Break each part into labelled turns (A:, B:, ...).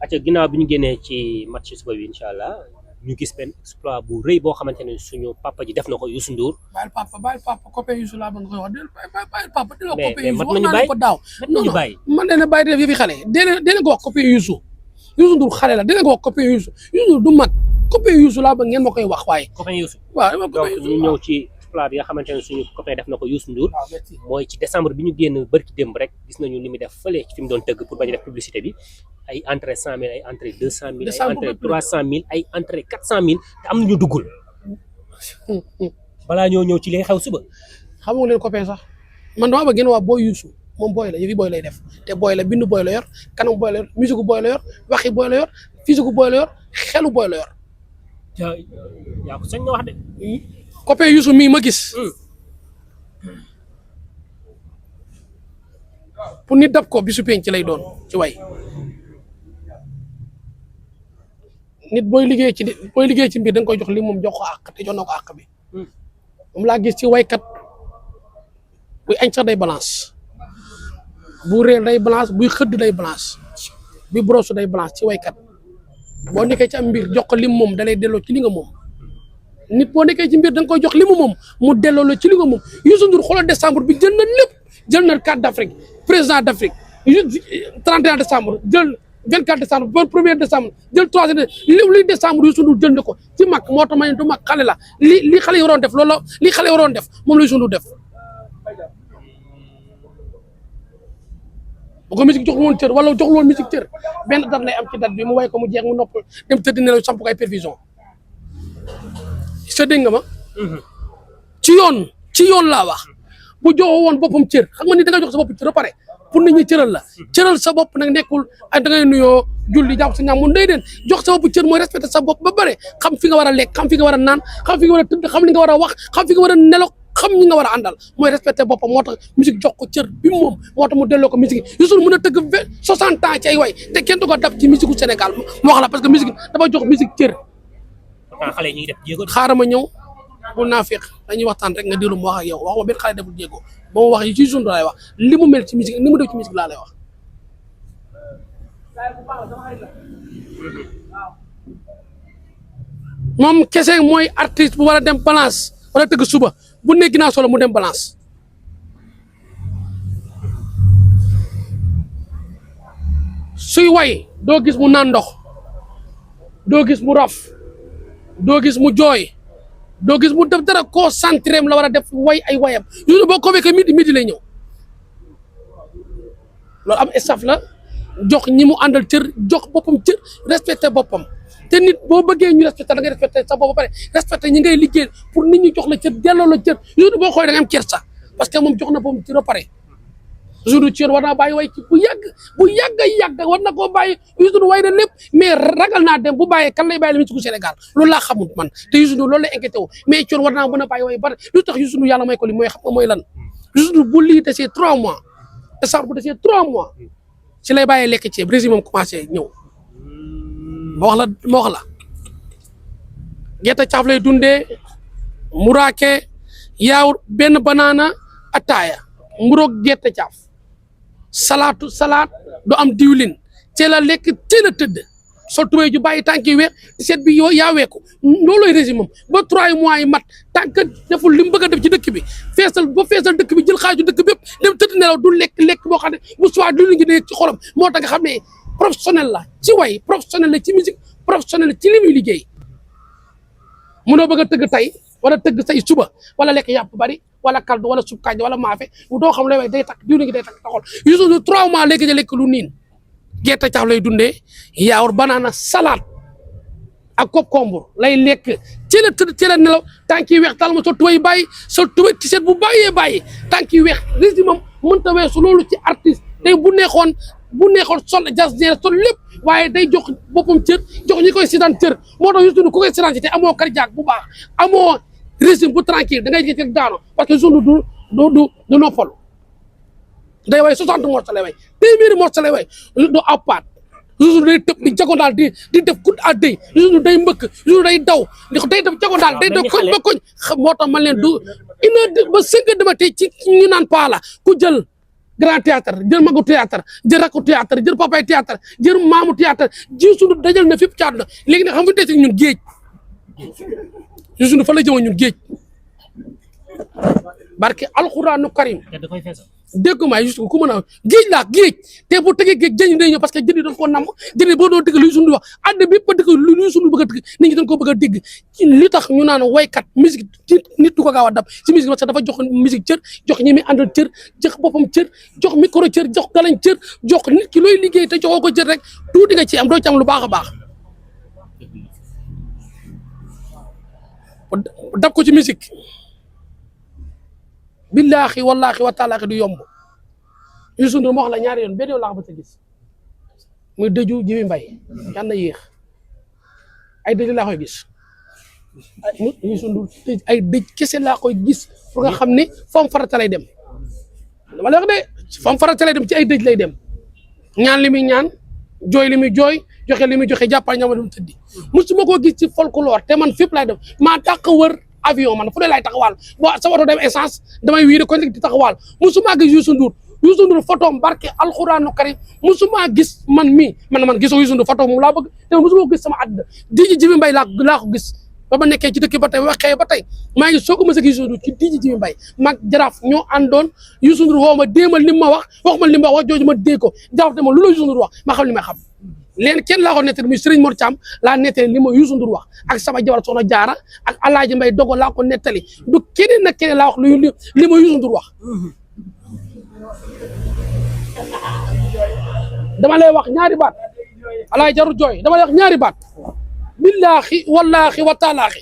A: acca ginnaaw bi ñu génnee ci match suba bi incha allah ñu gis benn exploit bu rëy boo xamante ne suñu papa ji def na ko Youssou Ndour.
B: bàyyil papa copain Youssou laa bëgg koy wax bàyyil papa delloo copain
A: mais
B: Youssou
A: mat
B: wax
A: nañu
B: naa ko daaw
A: non
B: man dana bàyyi def yëfi xale dina ko wax copain Youssou Ndour xale la dina ko wax copain Youssou Ndour du mag copain Youssou laa bëgg ngeen ma koy wax waaye
A: copain Youssou.
B: waaw
A: donc ñu ñëw ci exploit bi nga xamante ne suñu copain def na ko Youssou Ndour mooy ci décembre bi ñu génn bërki démb rek gis nañu li muy def fële fi mu doon tëgg pour bañ a def publicité bi ay entrée 100 000 ay entrée 200 000 ay entrée 300 000 ay entrée 400 000 te am nañu duggul balaa ñoo ñëw ci li xew suba.
B: xamoo leen copain sax man dama bëgg ngeen wax booy Youssou moom booy la yëfi booy lay def te booy la bindu booy la yor kanam booy la yor musique booy la yor waxi booy la yor physique booy la yor xelu booy la yor.
A: yaa ko sañ nga wax de.
B: copain Youssou mii ma gis. pour nit dab ko bisu penc ci lay doon ci way nit booy liggéey ci mbir da nga koy jox li moom jox ko àq te jox na ko àq bi moom laa gis ci waykat buy añ sax day balance bu réer day balance buy xëdd day balance buy brosse day balance ci waykat boo nekkee ci am mbir jox ko lim moom da lay delloo ci li nga moom nit boo nekkee ci mbir da nga koy jox li mu moom mu delloo la ci li nga moom Youssou Ndour xoolal décembre bi jël na lépp jël na carte d'Afrique président d'Afrique 31 décembre jël 24 décembre ba 1er décembre jël 3e li décembre Youssou Ndour jël na ko ci mag moo tax ma ne du mag xale la li xale yi waroon def loolu li xale yi waroon def moom la Youssou Ndour def bu ko musique joxul woon cër wala joxul woon musique cër benn date lay am ci date bi mu way ko mu jeex mu nopp dem tëdd nelaw samp ko ay perfusion sa dégg nga ma ci yoon laa wax bu joxoo woon boppam cër xam nga ni da nga jox sa bopp cër ba pare pour nit ñi cëral la cëral sa bopp nag nekkul ay da ngay nuyoo julli jàpp sa ñaam mun day den jox sa bopp cër mooy respecté sa bopp ba pare xam fi nga war a lekk xam fi nga war a naan xam fi nga war a tëdd xam li nga war a wax xam fi nga war a nelaw xam ñi nga war a àndal mooy respecté boppam moo tax musique jox ko cër bi moom moo tax mu delloo ko musique Youssou mën a tëgg 60 ans ci ay way te kenn du ko dab ci musique u Sénégal mu wax la parce que musique dafa jox musique cër
A: xale yi ñu ngi def jéego.
B: xaaral ma ñëw bu naa fekk dañuy waxtaan rek nga déglu mu wax ak yow waxuma benn xale deful jéego ba mu wax yi ci Youssou Ndour lay wax li mu mel ci musique ni mu def ci musique laa lay wax. moom kese mooy artiste bu war a dem balance wala tëgg suba bu nekk ginnaaw solo mu dem balance. suy way doo gis mu naan ndox doo gis mu raf doo gis mu jooy doo gis mu def dara concentré la war a def way ay wayam Youssou boo ko fekkee midi lay ñëw loolu am staff la jox ñi mu àndal cër jox boppam cër respecté boppam te nit boo bëggee ñu respecté da ngay respecté sa bopp ba pare respecté ñi ngay liggéey pour nit ñi jox la cër delloo la cër Youssou boo xoolee da nga am kersa parce que moom jox na boppam cër ba pare Youssou cër war naa bàyyi way ci bu yàgg war na koo bàyyi Youssou way na lépp mais ragal naa dem bu bàyyee kan lay bàyyi la musique Sénégal loolu laa xamul man te Youssou loolu lay inquiété wu mais cër war naa mën a bàyyi way ba lu tax Youssou yàlla may ko li mooy xam nga mooy lan Youssou bu lii desee 3 mois décembre bu desee 3 mois ci lay bàyyee lekk ceeb régime am commencé ñëw ma wax la gerte caaf lay dundee muraake yaawur benn banaana ataaya mburoog gerte caaf salaat du am diwlin teel a lekk teel a tëdd sol tubéy ju bàyyi tànk yi weex seet bi yoo yaa weeku loolooy régime am ba 3 mois yi mat tànk deful li mu bëgg a def ci dëkk bi feesal dëkk bi jël xaaju dëkk bépp dem tëdd nelaw du lekk boo xam ne bu soir du ngi nekk ci xolam moo tax nga xam ne professionnel la ci way professionnel la ci musique professionnel la ci li muy liggéey mënoo bëgg a tëgg tey wala tëgg say suba wala lekk yàpp bari wala kaldu wala suuf kànja wala maafe doo xam lay way day takk diw ngi day takk taxol Youssou 3 mois léegi ja lekk lu niin gerte caaf lay dundee yaawur banaana salade ak concombre lay lekk ci la tëdd ci la nelaw tànk yi weex tal ma sol tubay bàyyi sol tubay ci seet bu bàyyi tànk yi weex régime am mënta weesu loolu ci artiste tey bu neexoon sol jas sol lépp waaye day jox boppam cër jox ñi koy sidaan cër moo tax Youssou ku koy sidaan ci te amoo cardiaque bu baax amoo régime bu tranquille da ngay gis rek daano parce que Youssou du noppalu day way 60 morceaux lay way téeméeri morceaux lay way du appaat Youssou day tëb di jagondaal di def coup à dëy Youssou day mbëkk Youssou day daw day def jagondaal day def koñ ba koñ moo tax man leen du 1 heure ba 5 heures de matin ci ñu naan paala ku jël grand théâtre jël magu théâtre jël rakku théâtre jël papay théâtre jël maamu théâtre Youssou Ndour dajal na fépp ci àdduna léegi nag xam nga des ñun géej Youssou Ndour fa la jëmoon ñun géej barke alxuraanu karim dégg ma Youssou ku mën a géej laa géej te boo tegee géej jën day ñëw parce que jën yi dañ koo namm jën yi boo doon dégg lu Youssou Ndour wax àdduna bi yëpp a dégg lu Youssou Ndour bëgg a dégg nit ñi dañ ko bëgg a dégg li tax ñu naan waykat musique nit du ko gaaw a dab ci musique parce que dafa jox musique cër jox ñi muy àndal cër jox boppam cër jox micro cër jox galañ cër jox nit ki looy liggéey te joxoo ko cër rek tuuti nga ci am doo ci am lu baax a baax dab ko ci musique billaahi wallaahi wa taalaahi du yomb Youssou Ndour moo wax la ñaari yoon benn yoon laa ko bëgg a gis muy dëju Jibi Mbaye yal na yéex ay dëj laa koy gis Youssou Ndour ay dëj kese laa koy gis pour nga xam ne fam farata lay dem dama lay wax de fam farata lay dem ci ay dëj lay dem ñaan li muy ñaan jooy li muy jooy joxe li muy joxe jàppal ñama dum tëddi musuma koo gis ci folklore te man fépp laay dem maa dàq wër avion man fu ne laay taxawaal boo sa oto dem essence damay wiire ko di taxawaal musuma gis Youssou Ndour photom barke alxuraanu karim musuma gis man gisoo Youssou Ndour photo moom laa bëgg te musuma ko gis sama àddina Jibi Mbaye laa ko gis ba ma nekkee ci dëkk ba tey waxee ba tey maa ngi soog a mës a gis Youssou Ndour ci Jibi Mbaye mag jaraaf ñoo àndoon Youssou Ndour woo ma déemal li ma wax ma li ma wax jooju ma dee ko jaraaf te ma lu la Youssou Ndour wax ma xam li may xam leen kenn laa ko nettali muy Serigne Mor Thiam laa nettali li ma Youssou Ndour wax ak sama jabar soxna Jaara ak Alaaji Mbay Dogo laa ko nettali du keneen nag keneen laa wax li ma Youssou Ndour wax dama lay wax ñaari baat Alaaji jarul jooy dama lay wax ñaari baat billaahi wallaahi wa taalaahi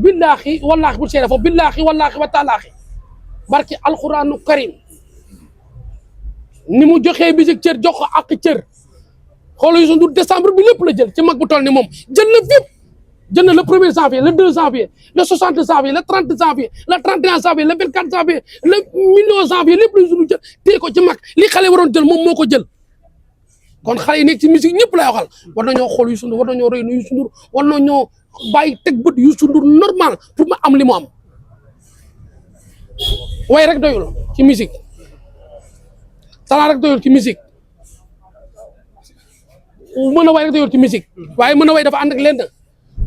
B: billaahi wallaahi bu seede foofu billaahi wallaahi wa taalaahi barki alxuraanu karim ni mu joxee musique cër jox ko ak cër xoolal Youssou Ndour décembre bi lépp la jël ci mag bu toll ni moom jël na fépp jël na le 1er janvier le 2 janvier le 60 janvier le 30 janvier le 31 janvier le 24 janvier le million janvier lépp la Youssou Ndour jël téye ko ci mag li xale waroon jël moom moo ko jël kon xale yi nekk ci musique ñëpp lay waxal war nañoo xool Youssou Ndour war nañoo roy Youssou Ndour war nañoo bàyyi teg bët Youssou Ndour normal pour ma am li mu am way rek doyul ci musique talent rek doyul ci musique mën a way rek doyul ci musique waaye mën a way dafa ànd ak lenn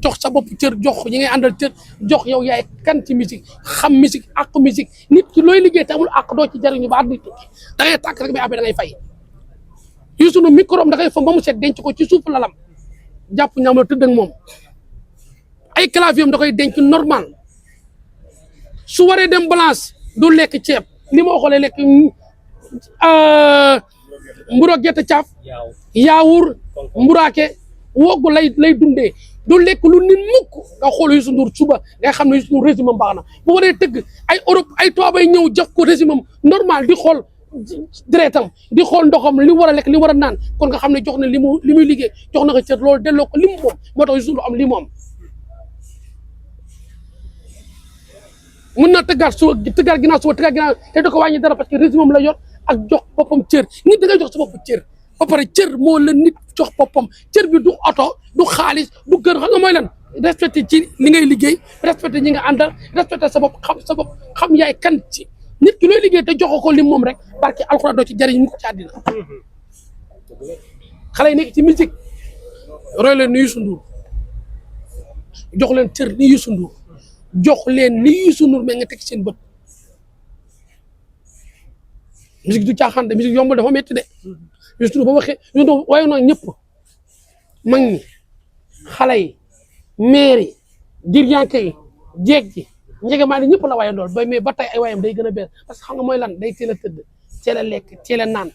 B: jox sa bopp cër jox ñi ngay àndal cër jox yow yaay kan ci musique xam musique ak musique nit ki looy liggéey te amul ak doo ci jariñu ba àdduna tukki da ngay tàkk rek mais après da ngay fay Youssou Ndour micro da ngay fa ba mu set denc ko ci suuf lalam jàpp ñaam la tëdd ak moom ay clavier am da koy denc normal su waree dem balance du lekk ceeb li ma xoolee lekk mburu gerte caaf yaawur mburaake woggu lay dundee du lekk lu nit mukk nga xool Youssou Ndour suba nga xam ne Youssou Ndour régime am baax na bu waree tëgg ay Europe ay tubaab ñëw jox ko régime am normal di xool deretam di xool ndoxam li war a lekk li war a naan kon nga xam ne jox na li muy liggéey jox na ko cër loolu delloo ko li mu moom moo tax Youssou Ndour am li mu am mën na tëggaat ginnaaw suba tëggaat ginnaaw te da ko wàññi dara parce que régime am la yor ak jox boppam cër nit da ngay jox sa bopp cër ba pare cër moo la nit jox boppam cër bi du oto du xaalis du kër xam nga mooy lan respecté ci li ngay liggéey respecté ñi nga àndal respecté sa bopp xam yaay kan ci nit ki looy liggéey te joxoo ko lim moom rek barke alxuraan doo ci jariñ ñu ko ci àddina xale yi nekk ci musique roy leen ni Youssou Ndour jox leen cër ni Youssou Ndour jox leen ni Youssou Ndour mais nga teg seen bët musique du caaxaan de musique yombul dafa métti de Youssou Ndour ba waxee Youssou Ndour waaye nag ñëpp mag ñi xale yi maire yi diryanke yi jeeg ji njëgëmaa ni ñëpp la waaye lool mais ba tey ay waayam day gën a bees parce que xam nga mooy lan day teel a tëdd teel a lekk teel a naan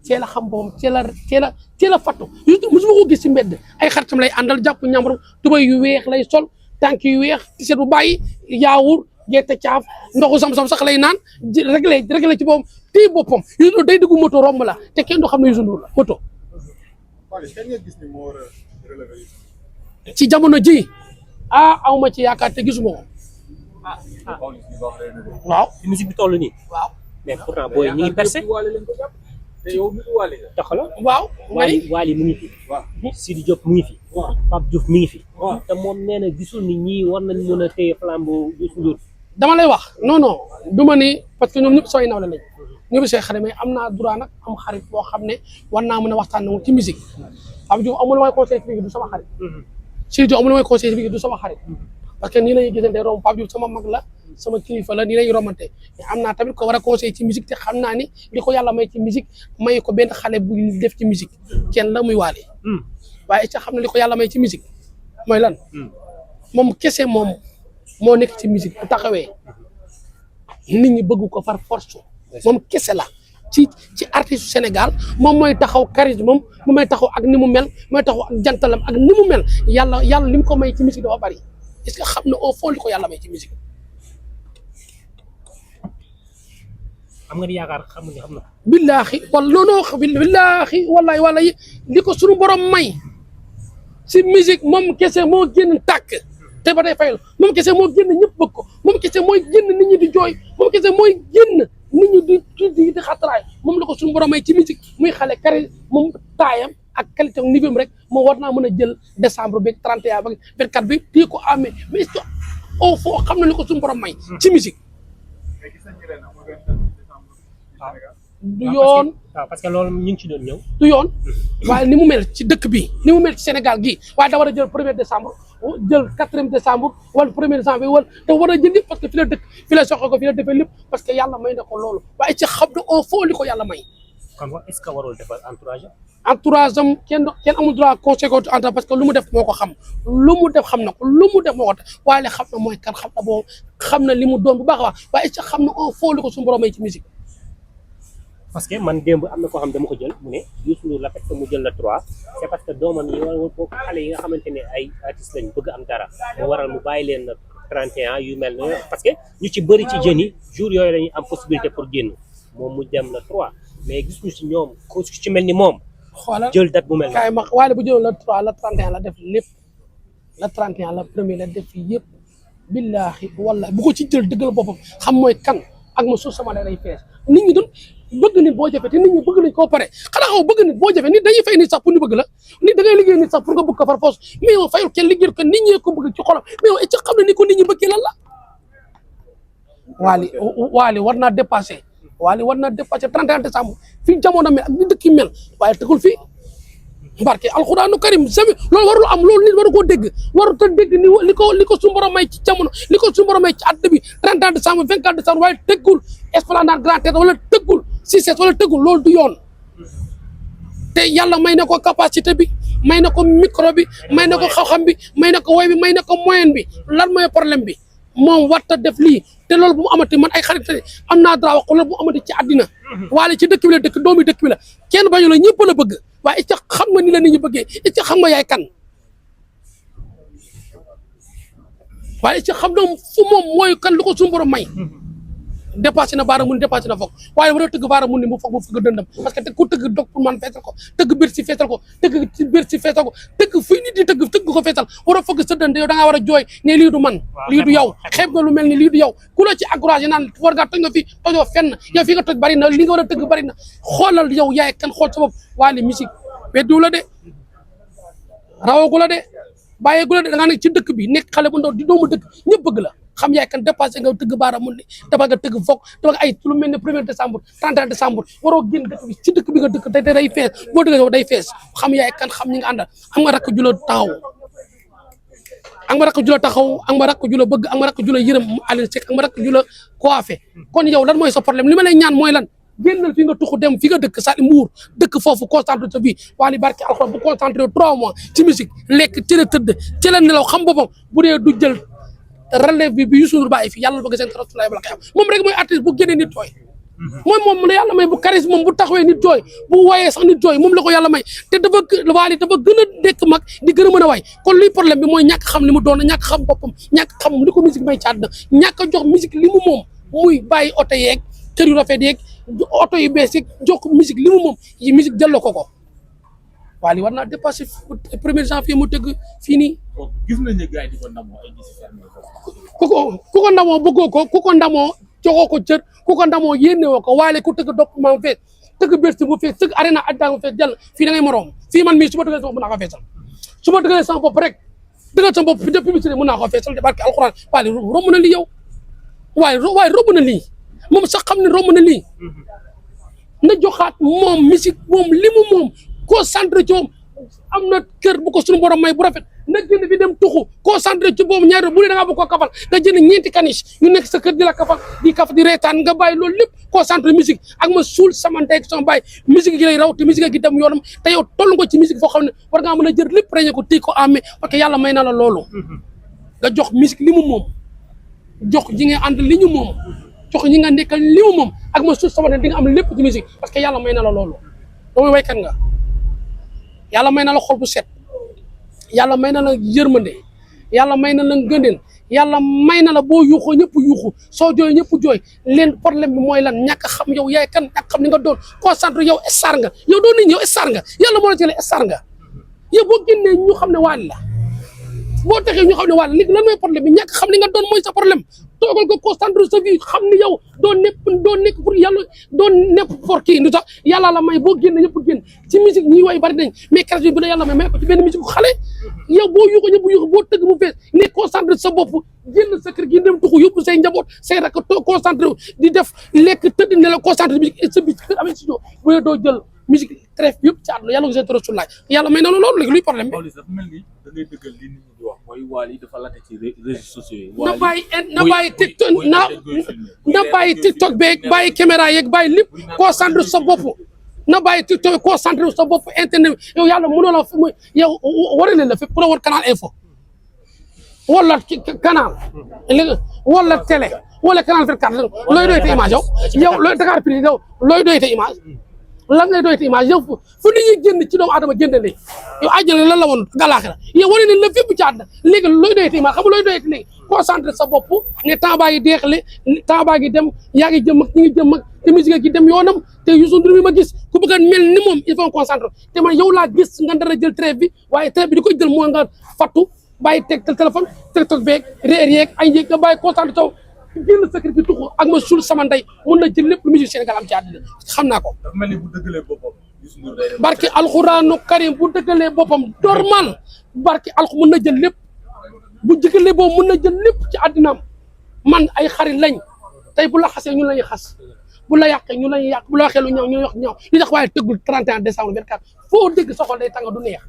B: teel a xam boppam teel a fattu mosuma ko gis ci mbedd ay xaritam lay àndal jàpp ñàmbur tubay yu weex lay sol tànk yu weex t-shirt bu bàyyi yaawur gerte caaf ndoxu sam-sam sax lay naan réglé ci boppam téye boppam Youssou Ndour day dugg moto romb la te kenn du xam ne Youssou Ndour la moto ci jamono ji awma ci yaakaar te gisuma ko waaw
A: fi musique bi toll nii
B: waaw
A: mais pourtant booy ñi ngi percé taxala
B: waaw
A: Wally mu ngi fi Sidi Diop mu ngi fi Pape Diouf mi ngi fi te moom nee na gisul ni ñii war nañ mën a téye flambeau Youssou Ndour
B: dama lay wax non du ma ni parce que ñoom ñëpp sooy nawle lañ négocier xarit mais am naa droit nag am xarit boo xam ne war naa mën a waxtaan na moom ci musique Pape Diouf amul may conseil ci musique du sama xarit Sidy Diop amul may conseil ci musique du sama xarit parce que nii la ñuy gisante romb Pape Diouf sama mag la sama kilifa la nii la ñuy romante mais am naa tamit ko war a conseil ci musique te xam naa ni li ko yàlla may ci musique may ko benn xale bu def ci musique kenn la muy Wally waaye ca xam ne li ko yàlla may ci musique mooy lan moom kese moom moo nekk ci musique bu taxawee nit ñi bëgg ko far force moom kese la ci artiste Sénégal moom mooy taxaw charisme moom mooy taxaw ak ni mu mel mooy taxaw ak jantalam ak ni mu mel yàlla li mu ko may ci musique dafa bari est-ce que xam na au fond li ko yàlla may ci musique
A: am nga di yaakaar xam na
B: billaahi wala noonu billaahi wallahi li ko suñu borom may si musique moom kese moo génn tàkk te ba day fayal moom kese moo génn ñëpp bëgg ko moom kese mooy génn nit ñi di jooy moom kese mooy génn nit ñi di xatraay moom la ko suñu borom may ci musique muy xale kari moom taayam ak qualité niveau rek moom war naa mën a jël décembre bi 31 ba 24 bi téye ko amee mais est-ce que au fond xam na li ko suñu borom may ci musique du yoon
A: parce que loolu ñu ngi ci doon ñëw
B: du yoon waaye ni mu mel ci dëkk bi ni mu mel ci Sénégal gii waaye da war a jël 1er décembre jël 4e décembre wala 1er janvier wala te war a jël lépp parce que fi la dëkk fi la soxla ko fi la defee lépp parce que yàlla may na ko loolu waaye ci xam na au fond li ko yàlla may.
A: kon wax est-ce que warul defar
B: entourage am kenn amul droit conseil ko entourage parce que lu mu def moo ko xam lu mu def xam na ko lu mu def moo ko def waaye xam na mooy kan xam na boo xam na li mu doon bu baax a baax waaye ci xam na au fond li ko suñu borom may ci musique.
A: parce que man démb am na koo xam dama ko jël mu ne Youssou Ndour la fekk mu jël la 3 c'est parce que doomam yi wala boobu xale yi nga xamante ne ay artistes lañ bëgg am dara moo waral mu bàyyi leen 31 yu mel ne parce que ñu ci bëri ci jeunes yi jour yooyu la ñuy am possibilité pour génn moom mu dem la 3 mais gis ñu si ñoom ku ci mel ni moom.
B: xoolal
A: jël date bu mel
B: kaay ma waaye bu jëloon la 3 la 31 la def lépp la 31 la premier la def yëpp billaahi wallahi bu ko ci jël dëggal boppam xam mooy kan ak ma suuf sama day fees nit ñi doon. bëgg nit boo jafe te nit ñi bëgg nañ koo pare xanaa xaw bëgg nit boo jafe nit dañuy fay nit sax pour ñu bëgg la nit da ngay liggéey nit sax pour nga bëgg ko far force mais yow fayul kenn liggéey ko nit ñee ko bëgg ci xolam mais yow ci xam ne ni ko nit ñi bëggee lan la Wally war naa dépassé 31 décembre fii jamono mel ak ni dëkk yi mel waaye tegul fii barke alxuraanu karim sami loolu warul am loolu nit waru koo dégg warut a dégg ni li ko suñu borom may ci jamono li ko suñu borom may ci àdduna bi 31 décembre 24 décembre waaye teggul Esplanade Grand Théâtre wala teggul Cissé wala teggul loolu du yoon te yàlla may na ko capacité bi may na ko micro bi may na ko xam-xam bi may na ko woy bi may na ko moyen bi lan mooy problème bi moom warta def lii te loolu bu mu amati man ay xarit am naa droit wax ko loolu bu mu amati ci àddina waale ci dëkk bi la dëkk doomi dëkk bi la kenn bañu la ñëpp la bëgg waaye it xam nga ni la nit ñi bëggee it xam nga yaay kan waaye it xam na fu moom mooy kan lu ko suñu borom may dépassé na baara mun dépassé na foog waaye war a tëgg baara mun ni mu foog mu fëgg dëndam parce que te ku tëgg dog pour man feesal ko tëgg biir si feesal ko tëgg ci biir si feesal ko tëgg fii nit di tëgg ko feesal war a fëgg sa dënd yow da ngaa war a jooy ne lii du man lii du yow xeeb nga lu mel ni lii du yow ku la ci encouragé naan war ngaa toj nga fi tojoo fenn yow fii nga toj bari na li nga war a tëgg bari na xoolal yow yaay kan xool sa bopp Wally musique weddiwu la de rawagu la de bàyyeegu la de da ngaa nekk ci dëkk bi nekk xale bu ndaw di doomu dëkk ñëpp bëgg la xam yaay kan dépassé nga tëgg baara mun ni dafa nga tëgg foog dafa nga ay lu mel ne 1er décembre 31 décembre waroo génn dëkk bi ci dëkk bi nga dëkk te day fees boo dëgg day fees xam yaay kan xam ñi nga àndal am nga rakk ju la taxaw am nga rakk ju la taxaw am nga rakk ju la bëgg am nga rakk ju la yërëm Aliou Seck am nga rakk ju la coiffé kon yow lan mooy sa problème li ma lay ñaan mooy lan génnal fi nga tuxu dem fi nga dëkk Saly Mbour dëkk foofu concentré sa vie Wally barke alxuraan bu concentré 3 mois ci musique lekk ci la tëdd ci la nelaw xam boppam bu dee du jël relève bi Youssou Ndour bàyyi fi yàlla bëgg seen karotulaay bala koy am moom rek mooy artiste bu génnee nit jooy moom la yàlla may bu charisme moom bu taxawee nit jooy bu wayee sax nit jooy moom la ko yàlla may te dafa Wally dafa gën a nekk mag di gën a mën a way kon luy problème bi mooy ñàkk xam li mu doon ñàkk xam boppam ñàkk xam li ko musique may ci àddina ñàkk a jox musique li mu moom muy bàyyi oto yeeg kër yu rafet yeeg oto yu bees yeeg jox ko musique li mu moom yi musique delloo ko Wally war naa dépassé 1er janvier mu tëgg fii nii.
C: gis nañ ne gars yi di ko ndamoo ay gis fermé
B: ku ko ndamoo bëggoo ko ku ko ndamoo joxoo ko cër ku ko ndamoo yéenewoo ko Wally ku tëgg dopp maa fees tëgg Bercy bu fees tëgg arena adda mu fees jàll fii da ngay moroom fii man mii su ma tëggalee sama bopp mën naa ko feesal su ma tëggalee sama bopp rek dëggal sama bopp de publicité mën naa ko feesal de barke alxuraan Wally romb na lii yow waaye romb na lii moom sax xam ne romb na lii na joxaat moom musique moom li mu moom concentré ci moom am na kër bu ko suñu borom may bu rafet na génn bi dem tuxu concentré ci boobu ñaari bu dee da ngaa bëgg koo kafal nga jënd 4 caniche yu nekk sa kër di la kafal di kaf di reetaan nga bàyyi loolu lépp concentré musique ak ma suul sama ndey ak sama bàyyi musique gi lay raw te musique gi dem yoonam te yow toll nga ci musique foo xam ne war ngaa mën a jël lépp reñe ko téye ko amee parce que yàlla may na la loolu nga jox musique li mu moom jox ji nga ànd li ñu moom jox ñi nga nekkal li mu moom ak ma suul sama ndey di nga am lépp ci musique parce que yàlla may na la loolu doomu waykat nga yàlla may na la xol bu set yàlla may na la yërmande yàlla may na la ngëndeen yàlla may na la boo yuuxoo ñëpp yuuxu soo jooy ñëpp jooy leen problème bi mooy lan ñàkk xam yow yaay kan ñàkk xam ni nga doon concentré yow star nga yow doon nit ñi yow star nga yàlla moo la jëlee star nga yow boo génnee ñu xam ne Wally la boo taxee ñu xam ne Wally léegi lan mooy problème bi ñàkk xam li nga doon mooy sa problème toogal ko concentré sa vie xam ni yow doo nekk pour yàlla doo nekk pour kii lu tax yàlla la may boo génne ñëpp génn ci musique ñi way bari nañ mais keroog bi la yàlla may ko ci benn musique xale yow boo yuuxu ñëpp yuuxu boo tëgg mu fees ne concentré sa bopp génn sa kër gi dem tuxu yóbbu say njaboot say rakk to concentré di def lekk tëdd ne la concentré musique sa biir kër amee studio bu doo jël musique trèf yëpp ci àdduna yàlla ko seen rasulaay yàlla may na la loolu léegi luy problème bi
C: Pawlish dafa mel ni da ngay dëggal li nit ñi di wax mooy Wally dafa late ci réseaux sociaux yi.
B: na bàyyi TikTok na bàyyi TikTok beeg bàyyi caméra yeeg bàyyi lépp concentré sa bopp na bàyyi TikTok concentré sa bopp internet yow yàlla mënoo la yow war na la fépp pour la war canal info wala canal wala télé wala canal 24 looy doy te image yow looy Dakar Prix yow looy doy te image lan ngay doy te image yow fu nit ñi génn ci doomu aadama génn léegi yow àjjana lan la woon galaaxira yow wane ne la fépp ci àdduna léegi looy doy te image xam nga looy doy te léegi concentré sa bopp ne temps baa ngi deexle temps baa ngi dem yaa ngi jëm ak ñi ngi jëm ak te musique gi dem yoonam te Youssou Ndour mi ma gis ku bëgg a mel ni moom il faut concentré te man yow laa gis nga dara jël trêve bi waaye trêve bi di koy jël mooy nga fattu bàyyi teg téléphone TikTok beeg réer yeeg ay njëg nga bàyyi concentré taw génn sa kër gi tuxu ak ma suul sama ndey mun na jël lépp lu musique Sénégal am ci àddina xam naa ko.
C: dafa mel ni bu dëggalee boppam Youssou Ndour day dem.
B: barke alxuraanu karim bu dëggalee boppam normal barke alxu mun na jël lépp bu jëgalee boobu mun na jël lépp ci àddinaam man ay xarit lañ tey bu la xasee ñu lañuy xas bu la yàqee ñu lañuy yàq bu la waxee lu ñaaw ñu wax ñaaw li tax waaye tëggul 31 décembre 24 foo dégg sa xol day tàng du neex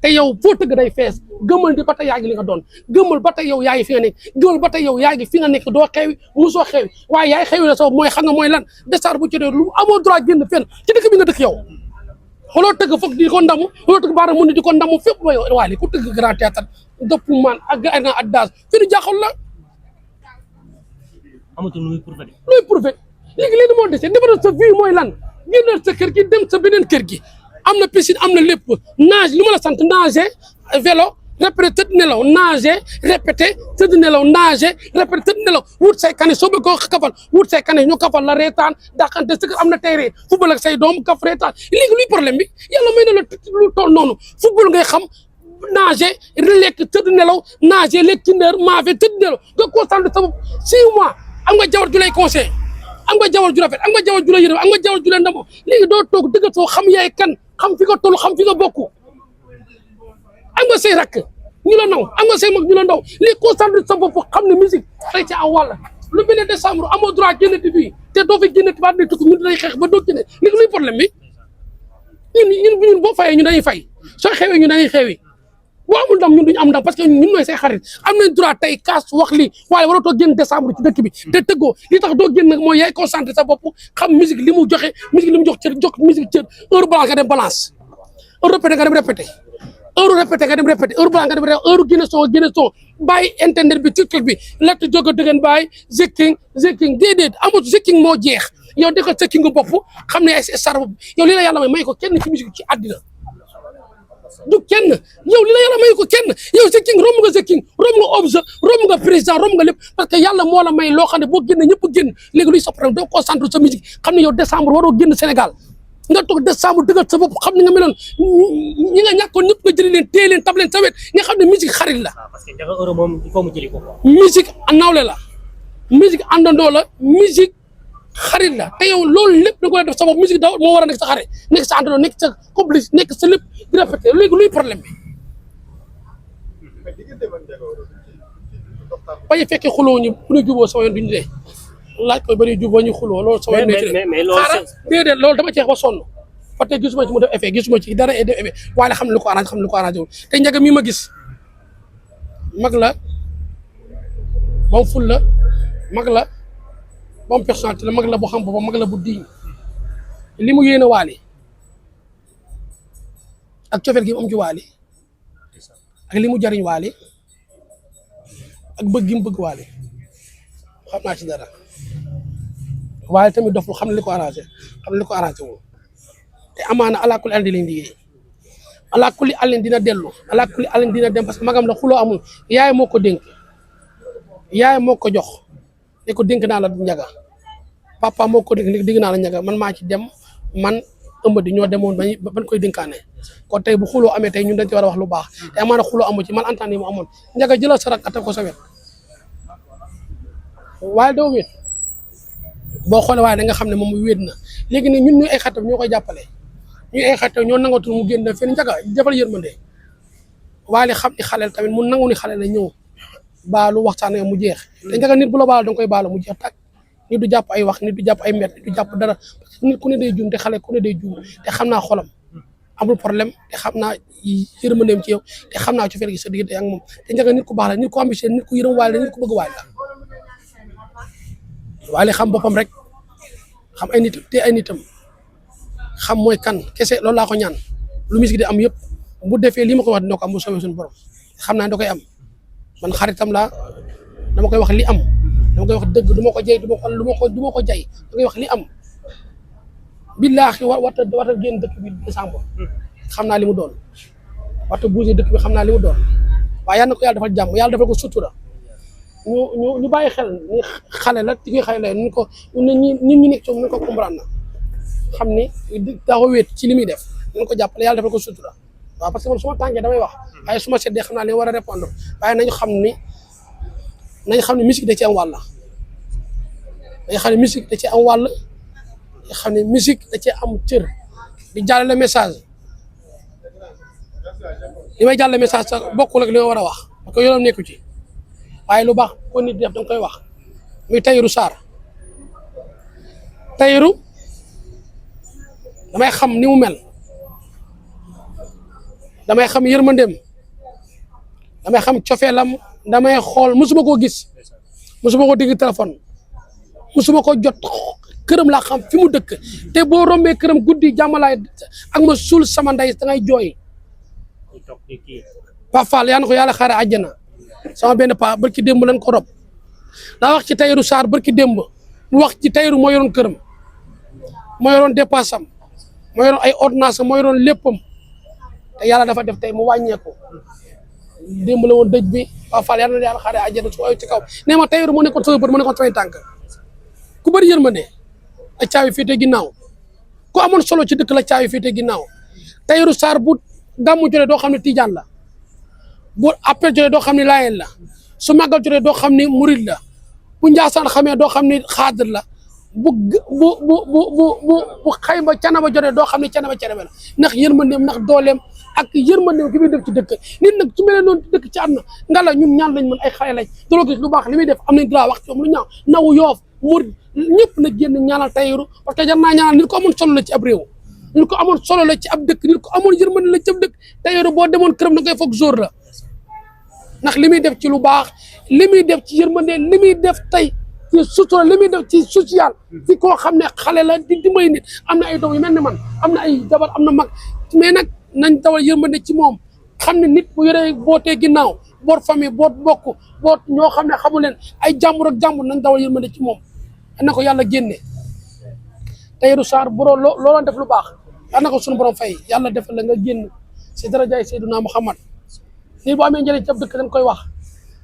B: te yow foo tëgg day fees gëmal di ba tey yaa ngi li nga doon gëmal ba tey yow yaa ngi fi nga nekk gëmal ba tey yow yaa ngi fi nga nekk doo xewi musoo xewi waaye yaay xewi la sax mooy xam nga mooy lan décembre bu ci dee lu amoo droit génn fenn ci dëkk bi nga dëkk yow xooloo tëgg foog di ko ndamu xooloo tëgg baara mun di ko ndamu fépp mooy waaye ku tëgg grand théâtre dëpp man ak na ak daas fi nu jaaxal la
A: amatul lu muy prouvé
B: looy prouvé léegi léegi moo dese defaral sa vie mooy lan génnal sa kër gi dem sa beneen kër gi am na piscine am na lépp nage li ma la sant nager vélo répété tëdd nelaw nager répété tëdd nelaw nager répété tëdd nelaw wut say kane soo bëgg koo kafal wut say kane ñu kafal la reetaan dàqante sa kër am na terrain football ak say doom kaf reetaan léegi luy problème bi yàlla may na la lu toll noonu football ngay xam nager lekk tëdd nelaw nager lekk ci ndër maafe tëdd nelaw nga concentré sa bopp 6 mois am nga jawar ju lay conseil am nga jawar ju rafet am nga jawar ju la yërëm am nga jawar ju la ndamoo léegi doo toog dëgg soo xam yaay kan xam fi nga toll xam fi nga bokk am nga say rakk ñu la naw am nga say mag ñu la ndaw léegi concentré sa bopp xam ne musique day ci aw wàll lu benn décembre amoo droit génnati fii te doo fi génnati ba day tukki ñun day xeex ba doo génne léegi luy problème bi ñun boo fayee ñu dañuy fay soo xewee ñu dañuy xewi boo amul ndam ñun duñu am ndam parce que ñun ñooy say xarit am nañ droit tey kaas wax li waaye waratoo génn décembre ci dëkk bi te tëggoo li tax doo génn nag mooy yaay concentré sa bopp xam musique li mu joxe musique li mu jox cër jox musique cër heure balance nga dem balance heure répété nga dem répété heure répété nga dem répété heure balance nga dem répété heure génne son bàyyi internet bi TikTok bi latt jóg a dëggan bàyyi zekking déedéet amut zekking moo jeex yow di ko zekking nga bopp xam ne ay star bopp yow li la yàlla may ko kenn ci musique ci àddina du kenn yow li la yàlla may ko kenn yow Zekking romb nga Zekking romb nga Obza romb nga président romb nga lépp parce que yàlla moo la may loo xam ne boo génne ñëpp génn léegi luy sa problème doo concentré sa musique xam ne yow décembre waroo génn Sénégal nga toog décembre dëggal sa bopp xam ne nga meloon ñi nga ñàkkoon ñëpp nga jëli leen téye leen tab leen sa wet nga xam ne musique xarit la.
A: parce que Ndiaga Euro moom il faut mu jëli ko quoi.
B: musique nawle la musique àndandoo la musique xarit la te yow loolu lépp da nga koy def sa bopp musique daw moo war a nekk sa xarit nekk sa àndandoo nekk sa complice nekk sa lépp di répété léegi luy problème bi. bañ a fekkee xuloo ñu bu ñu juboo sama yoon duñu dee laaj ko ba ñuy jub ba ñu xuloo loolu sama
A: mais loolu
B: xaaral déedéet loolu dama ceex ba sonn parce que gisuma ci mu def effet gisuma ci dara def effet waaye xam ne lu ko arrangé xam ne lu ko arrangé wul te Ndiaga mi ma gis mag la ba mu ful la mag la ba mu personnalité la mag la bu xam boppam mag la bu diñ li mu yéene Wally ak cofeel gi mu am ci Wally ak li mu jariñ Wally ak bëgg gi mu bëgg Wally xam naa ci dara waaye tamit doful xam ne li ko arrangé xam ne li ko arrangé wul te amaana ala kulli andi lañ liggéey ala kulli alin dina dellu ala kulli alin dina dem parce que magam la xuloo amul yaay moo ko dénk yaay moo ko jox ne ko dénk naa la Ndiaga papa moo ko dénk naa la Ndiaga man maa ci dem man ëmb di ñoo demoon ban koy dénkaane kon tey bu xuloo amee tey ñun dañ ci war a wax lu baax te amaana xuloo amu ci man antaan yi mu amoon Ndiaga jëlal sa rak atta ko sa wet waaye doo wéet boo xoolee waaye da nga xam ne moom wéet na léegi ne ñun ñu ay xatam ñoo koy jàppale ñu ay xatam ñoo nangatul mu génn fenn Ndiaga defal yërmande Wally xam ni xaleel tamit mu nangu ni xaleel la ñëw baalu waxtaan mu jeex te Ndiaga nit bu la baal da nga koy baalu mu jeex tàkk nit du jàpp ay wax nit du jàpp ay mbett nit du jàpp dara parce que nit ku ne day juum te xale ku ne day juum te xam naa xolam amul problème te xam naa yërmandeem ci yow te xam naa cofeel gi sa diggante ak moom te Ndiaga nit ku baax la nit ku ambitieux nit ku yërëm Wally la nit ku bëgg Wally la Wally xam boppam rek xam ay nitam te ay nitam xam mooy kan kese loolu laa ko ñaan lu musique di am yëpp bu defee lii ma ko wax dina ko am bu soobee suñu borom xam naa da koy am man xaritam laa dama koy wax li am dama koy wax dëgg du ma ko jay du ma ko jay da koy wax li am billaahi warta génn dëkk bi décembre xam naa li mu doon warta bougé dëkk bi xam naa li mu doon waaye yal na ko yàlla defal jàmm yàlla defal ko sutura ñu bàyyi xel ni xale la ci xale la ñu ko ñun ñu nekk ci ñu ko comprendre na xam ni dafa wéet ci li muy def ñu ko jàppale yàlla defal ko sutura waaw parce que man su ma tànkee damay wax waaye su ma seddee xam naa li war a répondre waaye nañu xam ni musique da ci am wàll dañu xam ne musique da ci am wàll dañu xam ne musique da ci am cër di jàllale message li may jàllale message sax bokkul ak li ma war a wax parce que yoonam nekku ci waaye lu baax ko nit def da nga koy wax muy Tahirou Sarr Tahirou damay xam ni mu mel damay xam yërmandeem damay xam cofeelam damay xool musuma koo gis musuma ko dégg téléphone musuma ko jot këram laa xam fi mu dëkk te boo rombee këram guddi jàmmalaay ak ma suul sama ndey da ngay jooy Pa Fall yaa na ko yàlla xaare àjjana sama benn pa barki démb lañ ko rob daa wax ci Tahirou Sarr barki démb mu wax ci Tahirou moo yoroon këram moo yoroon dépasse am moo yoroon ay ordonnance moo yoroon léppam te yàlla dafa def tey mu wàññeeku démb la woon dëj bi Pa Fall yàlla na yàlla xaare àjjana su ci kaw nee ma Tahirou moo nekkoon sama bët moo nekkoon samay tànk ku bëri yërmande la caabi féete ginnaaw ku amoon solo ci dëkk la caabi féete ginnaaw Tahirou Sarr bu gàmmu jotee doo xam ne tijaan la bu appel jotee doo xam ne laayeen la su màggal jotee doo xam ne murid la bu njaasaan xamee doo xam ne xaadir la bu xayma canaba jotee doo xam ne canaba la ndax yërmandeem ndax dooleem ak yërmandeem ki muy def ci dëkk nit nag su mel ne noonu dëkk ci àdduna nga la ñun ñaan lañ mën ay xale lañ daloo gis lu baax li muy def am nañ droit wax ci moom lu ñaaw nawu yoof murid ñëpp nag génn ñaanal Tahirou parce que jar naa ñaanal nit ko amoon solo la ci ab réew nit ko amoon solo la ci ab dëkk nit ko amoon yërmande la ci ab dëkk Tahirou boo demoon këram da ngay foog jour la ndax li muy def ci lu baax li muy def ci yërmande li muy def tey ci sutura li muy def ci social ci koo xam ne xale la di dimbali nit am na ay doom yu mel ni man am na ay jabar am na mag mais nag nañ dawal yërmande ci moom xam ne nit bu yoree bootee ginnaaw boot famille boot bokk boot ñoo xam ne xamu leen ay jàmbur ak jàmbur nañ dawal yërmande ci moom na ko yàlla génne Tahirou Sarr bu looloon def lu baax yal na ko suñu borom fay yàlla defal la nga génn si darajaay Seydina Muhammad nit bu amee njëriñ ci ab dëkk dañ koy wax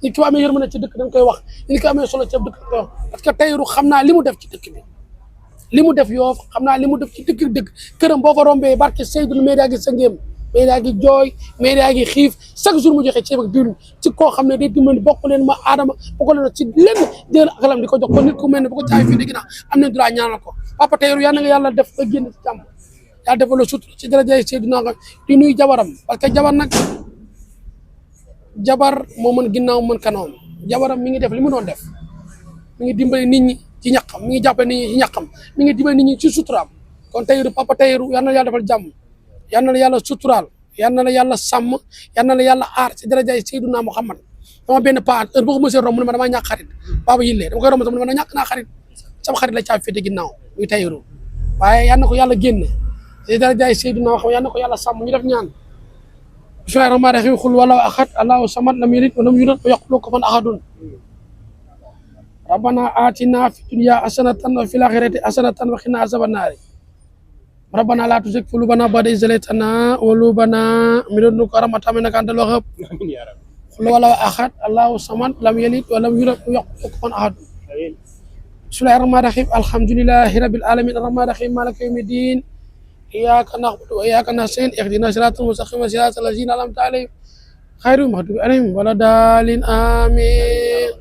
B: nit ki bu amee yërmande ci dëkk dañ koy wax nit ki amee solo ci ab dëkk dañ koy wax parce que Tahirou xam naa li mu def ci dëkk bi li mu def Yoff xam naa li mu def ci dëkk këram boo fa rombee barke Seydou mais yaa ngi sa ngéem mais yaa ngi jooy mais yaa ngi xiif chaque jour mu joxe ceeb ak diwlin ci koo xam ne day dimbali bokk leen ma aadama bokk leen ci lenn jël akalam di ko jox ko nit ku mel ne bu ko caabi fii dégg naa am nañ droit ñaanal ko papa Tahirou yal na nga yàlla def nga génn ci jàmm yàlla defal la sutura ci daraja Seydina di nuyu jabaram parce que jabar nag jabar moo mën ginnaaw mën kanam jabaram mi ngi def li mu doon def mi ngi dimbali nit ñi ci ñaqam mi ngi jàppale nit ñi ci ñaqam mi ngi dimbali nit ñi ci suturaam kon Tahirou papa Tahirou yal na yàlla defal jàmm yal na la yàlla suturaal yal na la yàlla sàmm yal na la yàlla aar ci darajaay Seydina Muhammad dama benn paa heure boo ko mësee romb mu ne ma damaa ñàkk xarit Baba Yille dama koy romb sama ne ma ñàkk naa xarit sama xarit la caa féete ginnaaw muy Tahirou waaye yal na ko yàlla génne ci darajaay Seydina Muhammad yal na ko yàlla sàmm ñu def ñaan bismillaahi rahmaani rahiim qul huwallaahu ahad allaahu samad lam yalid wa lam yuulad wa yakul lahu kufuwan ahad rabbana aatina fi dunya hasanatan wa fil aaxirati hasanatan wa qina azaaban naar rabbana laa tuzigh quluubanaa ba'da idh hadaytanaa wa hab lanaa min ladunka rahmatan innaka antal wahhaab qul huwallaahu ahad allaahu samad lam yalid wa lam yuulad wa yakul lahu kufuwan ahad bismillaahi rahmaani rahiim alhamdulillaahi rabbil aalamiin arrahmaani rahiim maaliki yawmi ddiin iyyaaka na'budu wa iyyaaka nasta'iin ihdinaa siraatal mustaqiim siraatal laziina an'amta alayhim ghayril maghduubi alayhim wa lad-daalliin amiin